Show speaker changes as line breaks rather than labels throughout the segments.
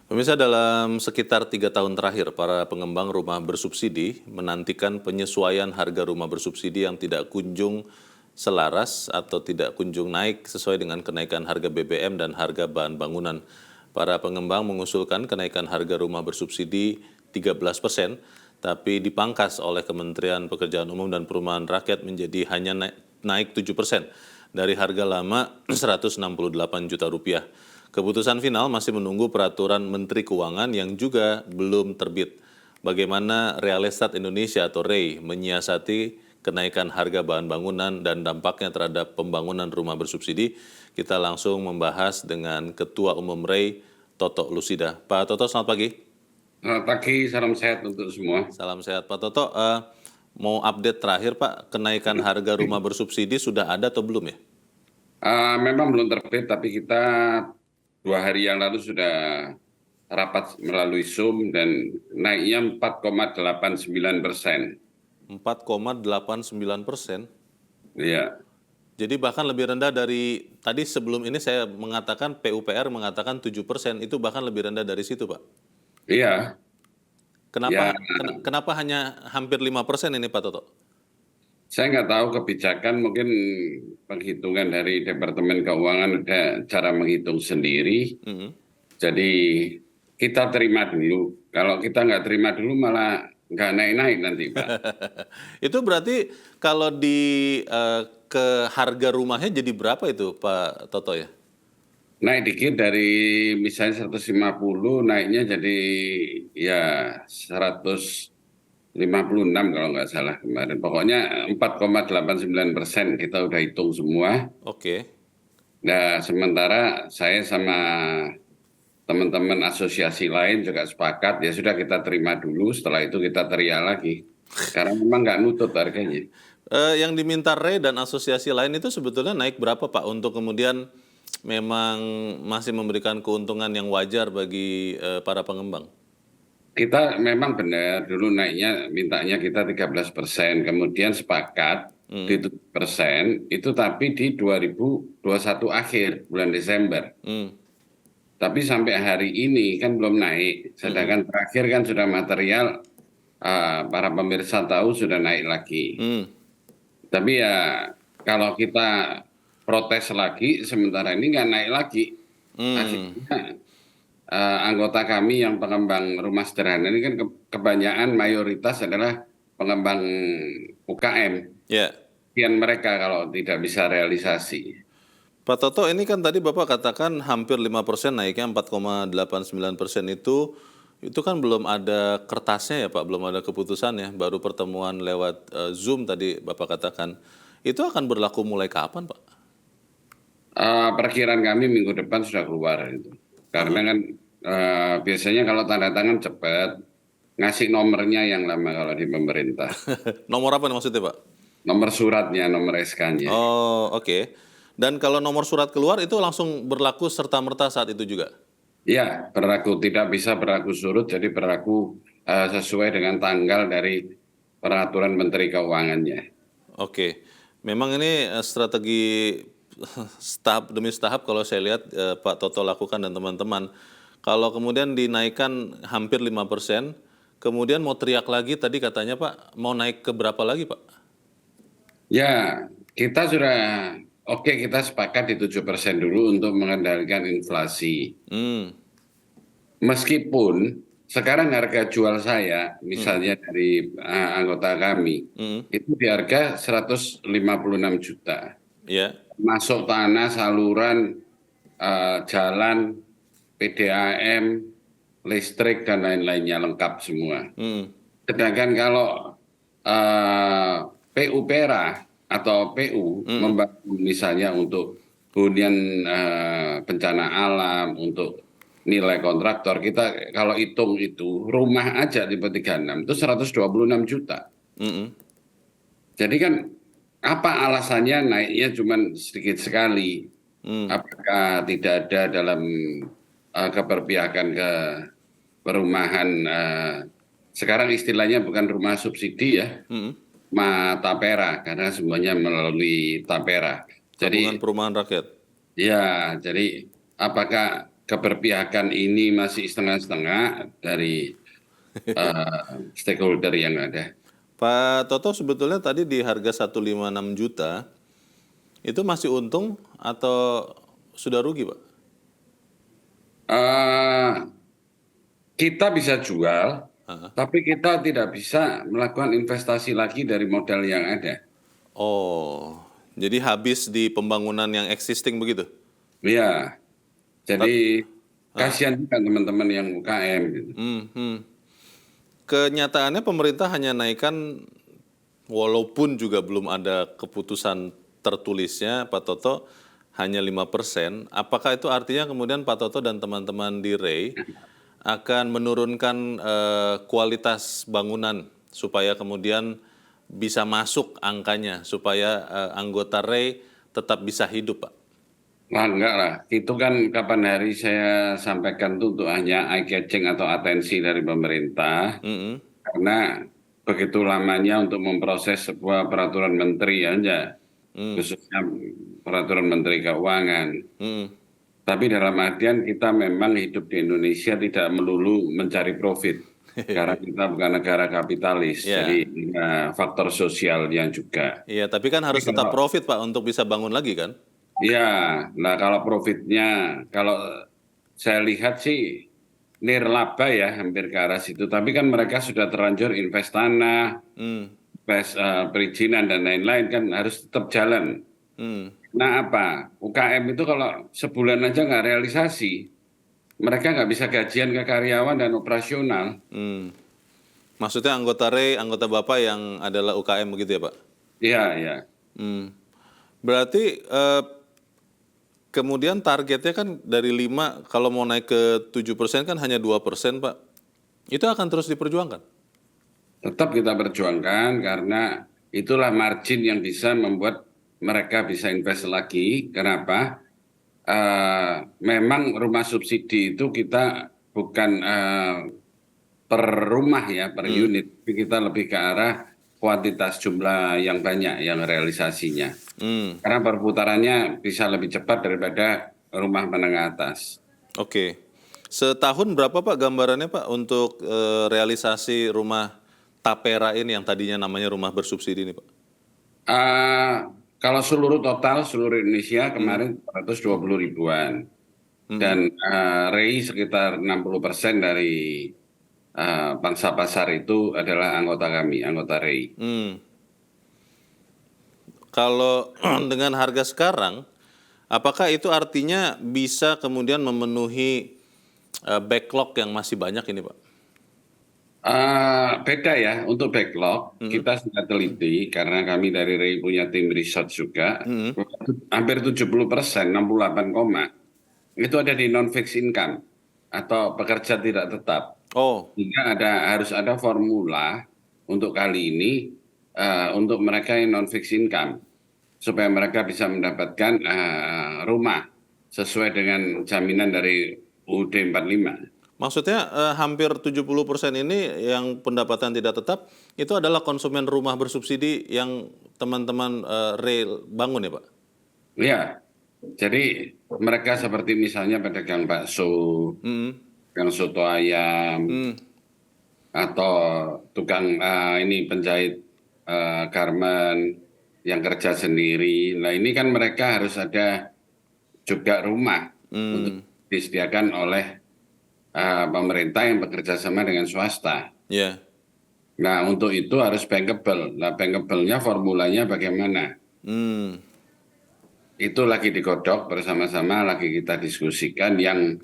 Pemirsa, dalam sekitar 3 tahun terakhir, para pengembang rumah bersubsidi menantikan penyesuaian harga rumah bersubsidi yang tidak kunjung selaras atau tidak kunjung naik sesuai dengan kenaikan harga BBM dan harga bahan bangunan. Para pengembang mengusulkan kenaikan harga rumah bersubsidi 13%, tapi dipangkas oleh Kementerian Pekerjaan Umum dan Perumahan Rakyat menjadi hanya naik 7% dari harga lama Rp168 juta. Keputusan final masih menunggu peraturan Menteri Keuangan yang juga belum terbit. Bagaimana Real Estate Indonesia atau REI menyiasati kenaikan harga bahan bangunan dan dampaknya terhadap pembangunan rumah bersubsidi? Kita langsung membahas dengan Ketua Umum REI, Toto Lusida. Pak Toto, selamat pagi.
Selamat pagi, salam sehat untuk semua.
Salam sehat, Pak Toto. Mau update terakhir, Pak, kenaikan harga rumah bersubsidi sudah ada atau belum ya?
Memang belum terbit, tapi kita 2 hari yang lalu sudah rapat melalui Zoom dan naiknya 4,89%.
4,89%.
Ya,
Jadi bahkan lebih rendah dari, tadi sebelum ini saya mengatakan PUPR mengatakan 7%, itu bahkan lebih rendah dari situ, Pak.
iya,
Kenapa
ya.
kenapa hanya hampir 5% ini, Pak Toto?
Saya nggak tahu kebijakan, mungkin penghitungan dari Departemen Keuangan ada cara menghitung sendiri.
Mhm.
Jadi kita terima dulu. Kalau kita nggak terima dulu malah nggak naik-naik nanti, Pak.
Itu berarti kalau ke harga rumahnya jadi berapa itu, Pak Toto ya?
Naik dikit dari misalnya 150, naiknya jadi ya 156 kalau nggak salah kemarin. Pokoknya 4,89% kita udah hitung semua.
Oke.
Nah, sementara saya sama teman-teman asosiasi lain juga sepakat, ya sudah kita terima dulu, setelah itu kita teriak lagi. Karena memang nggak nutut harganya.
Yang diminta REI dan asosiasi lain itu sebetulnya naik berapa, Pak, untuk kemudian memang masih memberikan keuntungan yang wajar bagi para pengembang?
Kita memang benar dulu naiknya mintanya kita 13%, kemudian sepakat di 7% itu, tapi di 2021 akhir bulan Desember.
Hmm.
Tapi sampai hari ini kan belum naik, sedangkan terakhir kan sudah material, para pemirsa tahu sudah naik lagi.
Hmm.
Tapi ya kalau kita protes lagi, sementara ini nggak naik lagi. Akhirnya anggota kami yang pengembang rumah sederhana ini kan kebanyakan mayoritas adalah pengembang UKM.
Ya.
Sekian mereka kalau tidak bisa realisasi.
Pak Toto, ini kan tadi Bapak katakan hampir 5% naiknya 4,89% itu kan belum ada kertasnya ya Pak, belum ada keputusannya, baru pertemuan lewat Zoom tadi Bapak katakan. Itu akan berlaku mulai kapan, Pak?
Perkiraan kami minggu depan sudah keluar itu. Karena kan biasanya kalau tanda tangan cepat, ngasih nomornya yang lama kalau di pemerintah.
Nomor apa nih maksudnya, Pak?
Nomor suratnya, nomor SK-nya.
Oh, oke. Dan kalau nomor surat keluar itu langsung berlaku serta-merta saat itu juga?
Ya, berlaku, tidak bisa berlaku surut, jadi berlaku sesuai dengan tanggal dari peraturan Menteri Keuangannya.
Oke. Memang ini strategi tahap demi tahap kalau saya lihat Pak Toto lakukan dan teman-teman. Kalau kemudian dinaikkan hampir 5%, kemudian mau teriak lagi tadi katanya Pak, mau naik ke berapa lagi Pak?
Ya, kita sudah oke, kita sepakat di 7% dulu untuk mengendalikan inflasi. Meskipun sekarang harga jual saya, misalnya dari anggota kami, itu di harga 156 juta.
Ya.
Masuk tanah, saluran, jalan, PDAM, listrik, dan lain-lainnya lengkap semua. Sedangkan kalau PUPera atau PU membantu misalnya untuk hunian bencana alam, untuk nilai kontraktor, kita kalau hitung itu rumah aja tipe 36 itu 126 juta. Jadi kan apa alasannya naiknya cuma sedikit sekali? Apakah tidak ada dalam keberpihakan ke perumahan, sekarang istilahnya bukan rumah subsidi ya, tapera, karena semuanya melalui tapera.
Tabungan
Jadi
Perumahan Rakyat.
ya, jadi apakah keberpihakan ini masih setengah-setengah dari stakeholder yang ada.
Pak Toto, sebetulnya tadi di harga 156 juta itu masih untung atau sudah rugi, Pak?
Eh, kita bisa jual,
Ah.
tapi kita tidak bisa melakukan investasi lagi dari modal yang ada.
Oh, jadi habis di pembangunan yang existing begitu?
Ya,
Ta-
jadi kasihan juga teman-teman yang UKM gitu.
Hmm. Kenyataannya pemerintah hanya naikkan walaupun juga belum ada keputusan tertulisnya, Pak Toto, hanya 5%. Apakah itu artinya kemudian Pak Toto dan teman-teman di REI akan menurunkan kualitas bangunan supaya kemudian bisa masuk angkanya, supaya anggota REI tetap bisa hidup, Pak?
Wah, enggak lah. Itu kan kapan hari saya sampaikan itu untuk hanya eye catching atau atensi dari pemerintah.
Mm-mm.
Karena begitu lamanya untuk memproses sebuah peraturan menteri aja, khususnya peraturan menteri keuangan.
Mm-mm.
Tapi dalam artian kita memang hidup di Indonesia tidak melulu mencari profit. Karena kita bukan negara kapitalis,
Ya,
jadi faktor sosial yang juga.
iya, tapi kan
Tapi
harus tetap
kalau
profit, Pak, untuk bisa bangun lagi kan?
ya, nah kalau profitnya, kalau saya lihat sih nirlaba ya hampir ke arah situ. Tapi kan mereka sudah terlanjur invest tanah,
Hmm.
invest perizinan dan lain-lain kan harus tetap jalan.
Hmm.
Nah apa, UKM itu kalau sebulan aja nggak realisasi, mereka nggak bisa gajian ke karyawan dan operasional.
Hmm. Maksudnya anggota REI, anggota Bapak yang adalah UKM begitu ya, Pak?
Iya, iya.
Hmm. Berarti kemudian targetnya kan dari 5 kalau mau naik ke 7% kan hanya 2%, Pak. Itu akan terus diperjuangkan.
Tetap kita perjuangkan karena itulah margin yang bisa membuat mereka bisa invest lagi. Kenapa? Memang rumah subsidi itu kita bukan per rumah ya, per unit. Tapi kita lebih ke arah kuantitas jumlah yang banyak yang realisasinya.
Hmm.
Karena perputarannya bisa lebih cepat daripada rumah menengah atas.
Oke. Setahun berapa, Pak, gambarannya, Pak, untuk realisasi rumah Tapera ini yang tadinya namanya rumah bersubsidi ini, Pak?
Eh, Kalau seluruh total seluruh Indonesia kemarin 420 ribuan dan REI sekitar 60% dari pangsa pasar itu adalah anggota kami, anggota REI.
Hmm. Kalau dengan harga sekarang, apakah itu artinya bisa kemudian memenuhi backlog yang masih banyak ini, Pak?
Beda ya, untuk backlog kita sudah teliti karena kami dari REI punya tim research juga. Hampir 70%, 68, itu ada di non fixed income atau pekerja tidak tetap.
Oh,
Sehingga harus ada formula untuk kali ini untuk mereka yang non fixed income supaya mereka bisa mendapatkan rumah sesuai dengan jaminan dari UUD 45.
maksudnya hampir 70% ini yang pendapatan tidak tetap, itu adalah konsumen rumah bersubsidi yang teman-teman REI bangun ya, Pak?
Ya, jadi mereka seperti misalnya pedagang bakso,
Hmm.
pedagang soto ayam,
Hmm.
atau tukang ini penjahit garmen yang kerja sendiri. Nah ini kan mereka harus ada juga rumah untuk disediakan oleh pemerintah yang bekerja sama dengan swasta.
Ya.
Nah untuk itu harus bankable. Nah bankable-nya formulanya bagaimana?
Hmm.
Itu lagi digodok bersama-sama, lagi kita diskusikan yang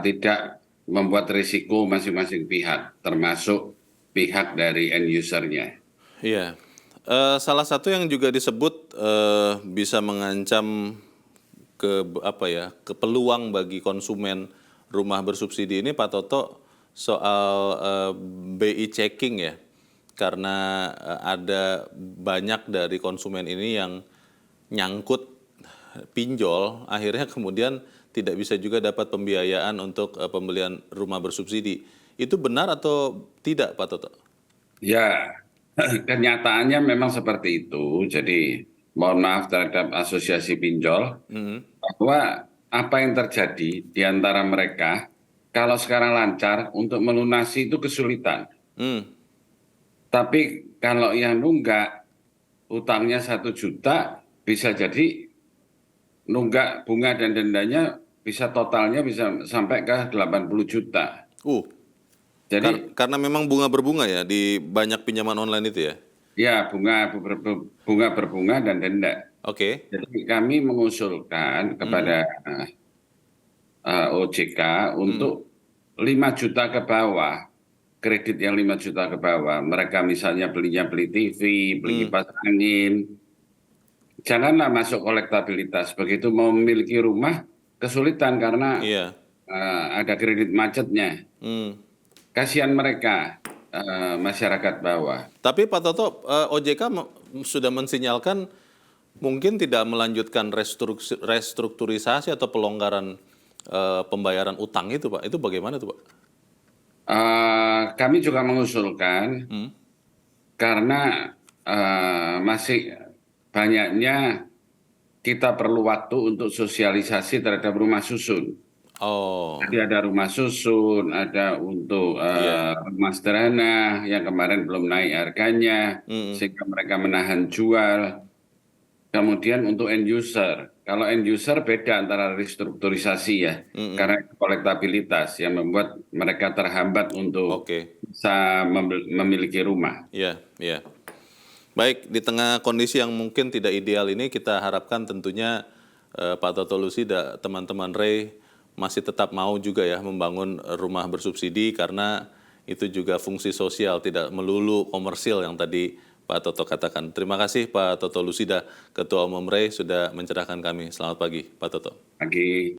tidak membuat risiko masing-masing pihak, termasuk pihak dari end user-nya.
Iya. Salah satu yang juga disebut bisa mengancam ke peluang bagi konsumen rumah bersubsidi ini, Pak Toto, soal BI checking ya. Karena ada banyak dari konsumen ini yang nyangkut pinjol, akhirnya kemudian tidak bisa juga dapat pembiayaan untuk pembelian rumah bersubsidi. Itu benar atau tidak, Pak Toto?
Ya, kenyataannya memang seperti itu. Jadi mohon maaf terhadap asosiasi pinjol, bahwa apa yang terjadi di antara mereka, kalau sekarang lancar untuk melunasi itu kesulitan.
Hmm.
Tapi kalau yang nunggak utangnya 1 juta, bisa jadi nunggak bunga dan dendanya bisa totalnya bisa sampai ke 80 juta.
Uh,
Jadi
karena memang bunga berbunga ya di banyak pinjaman online itu ya.
ya bunga berbunga dan denda.
Oke.
Jadi kami mengusulkan kepada OJK untuk 5 juta ke bawah, kredit yang 5 juta ke bawah. Mereka misalnya beli TV, beli kipas angin. Janganlah masuk kolektabilitas. Begitu mau memiliki rumah, kesulitan karena
Iya.
ada kredit macetnya.
Hmm.
Kasihan mereka, masyarakat bawah.
Tapi Pak Toto, OJK sudah mensinyalkan mungkin tidak melanjutkan restrukturisasi atau pelonggaran pembayaran utang itu, Pak. Itu bagaimana tuh, Pak?
Kami juga mengusulkan karena masih banyaknya kita perlu waktu untuk sosialisasi terhadap rumah susun.
Oh,
Jadi ada rumah susun, ada untuk
iya.
rumah sederhana yang kemarin belum naik harganya, sehingga mereka menahan jual. Kemudian untuk end user, kalau end user beda antara restrukturisasi ya, karena kolektabilitas yang membuat mereka terhambat untuk
Oke.
bisa memiliki rumah.
Iya, iya. Baik, di tengah kondisi yang mungkin tidak ideal ini, kita harapkan tentunya Pak Toto Lusida, teman-teman Ray masih tetap mau juga ya membangun rumah bersubsidi karena itu juga fungsi sosial, tidak melulu komersil yang tadi Pak Toto katakan. Terima kasih Pak Toto Lusida, Ketua Umum Ray sudah mencerahkan kami. Selamat pagi, Pak Toto.
Lagi